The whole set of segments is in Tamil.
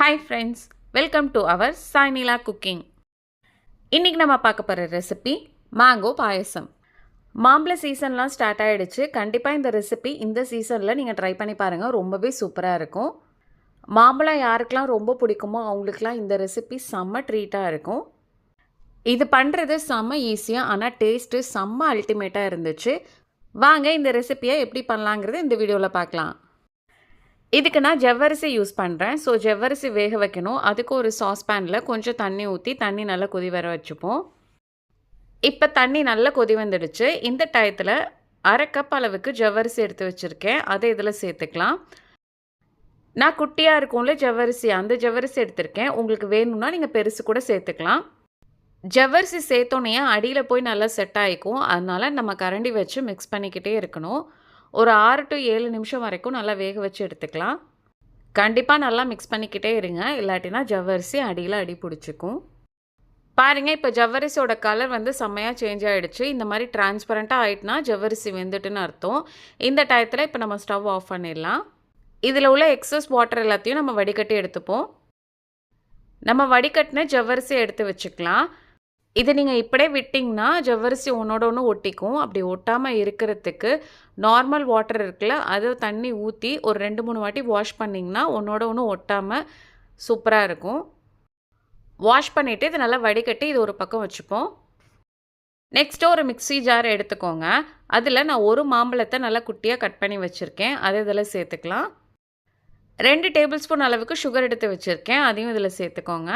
Hi friends, welcome to our சாய்னிலா குக்கிங். இன்றைக்கி நம்ம பார்க்க போகிற ரெசிபி மேங்கோ பாயசம். மாம்பழ சீசன்லாம் ஸ்டார்ட் ஆகிடுச்சு. கண்டிப்பாக இந்த ரெசிபி இந்த சீசனில் நீங்கள் ட்ரை பண்ணி பாருங்கள், ரொம்பவே சூப்பராக இருக்கும். மாம்பழம் யாருக்கெல்லாம் ரொம்ப பிடிக்குமோ அவங்களுக்குலாம் இந்த ரெசிபி செம்ம ட்ரீட்டாக இருக்கும். இது பண்ணுறது செம்ம ஈஸியாக, ஆனால் டேஸ்ட்டு செம்ம அல்டிமேட்டாக இருந்துச்சு. வாங்க இந்த ரெசிபியை எப்படி பண்ணலாங்கிறது இந்த வீடியோவில் பார்க்கலாம். இதுக்கு நான் ஜவ்வரிசி யூஸ் பண்ணுறேன். ஸோ ஜவ்வரிசி வேக வைக்கணும். அதுக்கு ஒரு சாஸ்பேனில் கொஞ்சம் தண்ணி ஊற்றி தண்ணி நல்லா கொதி வர வச்சுப்போம். இப்போ தண்ணி நல்லா கொதி வந்துடுச்சு. இந்த டயத்தில் அரை கப் அளவுக்கு ஜவ்வரிசி எடுத்து வச்சுருக்கேன். அதை இதில் சேர்த்துக்கலாம். நான் குட்டியாக இருக்கும்ல ஜவ்வரிசி, அந்த ஜவ்வரிசி எடுத்திருக்கேன். உங்களுக்கு வேணும்னா நீங்கள் பெருசு கூட சேர்த்துக்கலாம். ஜவ்வரிசி சேர்த்தோன்னே அடியில் போய் நல்லா செட் ஆகிக்கும். அதனால் நம்ம கரண்டி வச்சு மிக்ஸ் பண்ணிக்கிட்டே இருக்கணும். ஒரு 6 to 7 நிமிஷம் வரைக்கும் நல்லா வேக வச்சு எடுத்துக்கலாம். கண்டிப்பாக நல்லா மிக்ஸ் பண்ணிக்கிட்டே இருங்க, இல்லாட்டினா ஜவ்வரிசி அடியில் அடி பிடிச்சிக்கும். பாருங்கள், இப்போ ஜவ்வரிசியோட கலர் வந்து செம்மையாக சேஞ்ச் ஆகிடுச்சு. இந்த மாதிரி டிரான்ஸ்பரண்ட்டாக ஆகிட்டுனா ஜவ்வரிசி வெந்துட்டுன்னு அர்த்தம். இந்த டயத்தில் இப்போ நம்ம ஸ்டவ் ஆஃப் பண்ணிடலாம். இதில் உள்ள எக்ஸஸ் வாட்டர் எல்லாத்தையும் நம்ம வடிகட்டி எடுத்துப்போம். நம்ம வடிகட்டின ஜவ்வரிசி எடுத்து வச்சுக்கலாம். இது நீங்கள் இப்படியே விட்டிங்கன்னா ஜவ்வரிசி ஒன்றோட ஒன்று ஒட்டிக்கும். அப்படி ஒட்டாமல் இருக்கிறதுக்கு நார்மல் வாட்டர் இருக்குல்ல, அதை தண்ணி ஊற்றி ஒரு 2-3 வாட்டி வாஷ் பண்ணிங்கன்னா ஒன்றோட ஒன்று ஒட்டாமல் சூப்பராக இருக்கும். வாஷ் பண்ணிவிட்டு இது நல்லா வடிகட்டி இது ஒரு பக்கம் வச்சுப்போம். நெக்ஸ்ட்டு ஒரு மிக்ஸி ஜார் எடுத்துக்கோங்க. அதில் நான் ஒரு மாம்பழத்தை நல்லா குட்டியாக கட் பண்ணி வச்சுருக்கேன். அதை இதில் சேர்த்துக்கலாம். 2 டேபிள் ஸ்பூன் அளவுக்கு சுகர் எடுத்து வச்சுருக்கேன். அதையும் இதில் சேர்த்துக்கோங்க.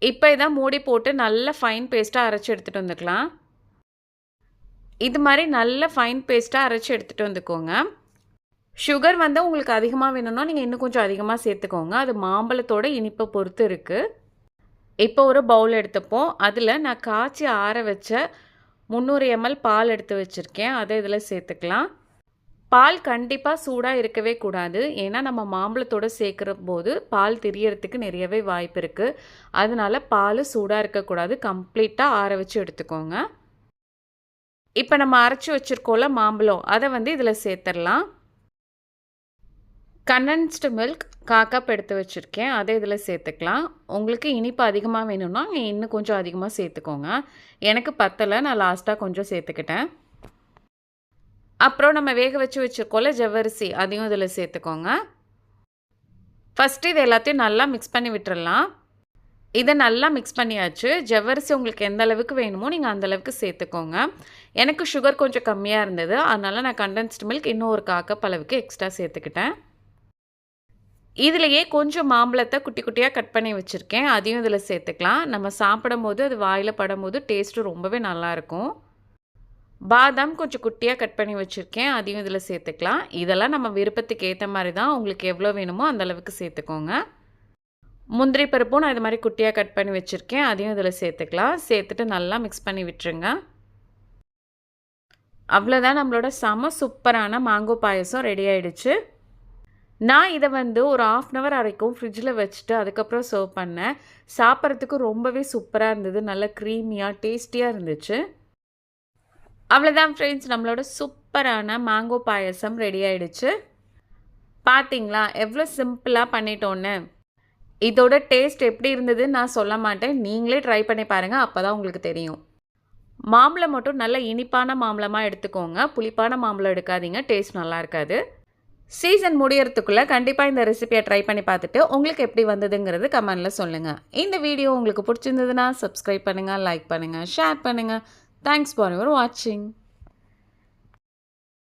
இப்போ இதை மூடி போட்டு நல்ல ஃபைன் பேஸ்ட்டாக அரைச்சி எடுத்துகிட்டு வந்துக்கலாம். இது மாதிரி நல்ல ஃபைன் பேஸ்ட்டாக அரைச்சி எடுத்துகிட்டு வந்துக்கோங்க. சுகர் வந்து உங்களுக்கு அதிகமாக வேணும்னா நீங்கள் இன்னும் கொஞ்சம் அதிகமாக சேர்த்துக்கோங்க. அது மாம்பழத்தோட இனிப்பை பொறுத்து இருக்குது. இப்போ ஒரு பவுல் எடுத்துப்போம். அதில் நான் காய்ச்சி ஆற வச்ச 300 ml பால் எடுத்து வச்சுருக்கேன். அதை இதில் சேர்த்துக்கலாம். பால் கண்டிப்பாக சூடாக இருக்கவே கூடாது. ஏன்னா நம்ம மாம்பழத்தோடு சேர்க்குற போது பால் திரியறதுக்கு நிறையவே வாய்ப்பு இருக்குது. அதனால் பால் சூடாக இருக்கக்கூடாது. கம்ப்ளீட்டாக ஆற வச்சு எடுத்துக்கோங்க. இப்போ நம்ம அரைச்சி வச்சுருக்கோம்ல மாம்பழம், அதை வந்து இதில் சேர்த்துடலாம். கண்டென்ஸ்டு மில்க் 1/4 கப் எடுத்து வச்சுருக்கேன். அதை இதில் சேர்த்துக்கலாம். உங்களுக்கு இனிப்பு அதிகமாக வேணும்னா நீங்கள் இன்னும் கொஞ்சம் அதிகமாக சேர்த்துக்கோங்க. எனக்கு பத்தலை, நான் லாஸ்ட்டாக கொஞ்சம் சேர்த்துக்கிட்டேன். அப்புறம் நம்ம வேக வச்சு வச்சுருக்கோம்ல ஜவ்வரிசி, அதையும் இதில் சேர்த்துக்கோங்க. ஃபஸ்ட்டு இது எல்லாத்தையும் நல்லா மிக்ஸ் பண்ணி விட்டுறலாம். இதை நல்லா மிக்ஸ் பண்ணியாச்சு. ஜவ்வரிசி உங்களுக்கு எந்த அளவுக்கு வேணுமோ நீங்கள் அந்தளவுக்கு சேர்த்துக்கோங்க. எனக்கு சுகர் கொஞ்சம் கம்மியாக இருந்தது, அதனால் நான் கண்டென்ஸ்டு மில்க் இன்னும் ஒரு 1/4 கப் அளவுக்கு எக்ஸ்ட்ரா சேர்த்துக்கிட்டேன். இதிலையே கொஞ்சம் மாம்பழத்தை குட்டி குட்டியாக கட் பண்ணி வச்சுருக்கேன். அதையும் இதில் சேர்த்துக்கலாம். நம்ம சாப்பிடும் போது அது வாயில் படும்போது டேஸ்ட்டு ரொம்பவே நல்லாயிருக்கும். பாதாம் கொஞ்சம் குட்டியாக கட் பண்ணி வச்சுருக்கேன். அதையும் இதில் சேர்த்துக்கலாம். இதெல்லாம் நம்ம விருப்பத்துக்கு ஏற்ற மாதிரி தான், உங்களுக்கு எவ்வளோ வேணுமோ அந்தளவுக்கு சேர்த்துக்கோங்க. முந்திரி பருப்பும் நான் இது மாதிரி குட்டியாக கட் பண்ணி வச்சுருக்கேன். அதையும் இதில் சேர்த்துக்கலாம். சேர்த்துட்டு நல்லா மிக்ஸ் பண்ணி விட்டுருங்க. அவ்வளோதான், நம்மளோட செம சூப்பரான மேங்கோ பாயசம் ரெடி ஆகிடுச்சு. நான் இதை வந்து ஒரு 1/2 hour வரைக்கும் ஃப்ரிட்ஜில் வச்சுட்டு அதுக்கப்புறம் சர்வ் பண்ணேன். சாப்பிட்றதுக்கு ரொம்பவே சூப்பராக இருந்தது. நல்லா க்ரீமியாக டேஸ்டியாக இருந்துச்சு. அவ்வளோதான் ஃப்ரெண்ட்ஸ், நம்மளோட சூப்பரான மேங்கோ பாயசம் ரெடி ஆகிடுச்சு. பார்த்தீங்களா எவ்வளோ சிம்பிளாக பண்ணிட்டோன்னு. இதோட டேஸ்ட் எப்படி இருந்ததுன்னு நான் சொல்ல மாட்டேன், நீங்களே ட்ரை பண்ணி பாருங்கள், அப்போ தான் உங்களுக்கு தெரியும். மாம்பழம் மட்டும் நல்ல இனிப்பான மாம்பழமாக எடுத்துக்கோங்க. புளிப்பான மாம்பழம் எடுக்காதீங்க, டேஸ்ட் நல்லா இருக்காது. சீசன் முடியறதுக்குள்ளே கண்டிப்பாக இந்த ரெசிபியை ட்ரை பண்ணி பார்த்துட்டு உங்களுக்கு எப்படி வந்ததுங்கிறது கமெண்டில் சொல்லுங்கள். இந்த வீடியோ உங்களுக்கு பிடிச்சிருந்ததுன்னா சப்ஸ்கிரைப் பண்ணுங்கள், லைக் பண்ணுங்கள், ஷேர் பண்ணுங்கள். Thanks for your watching.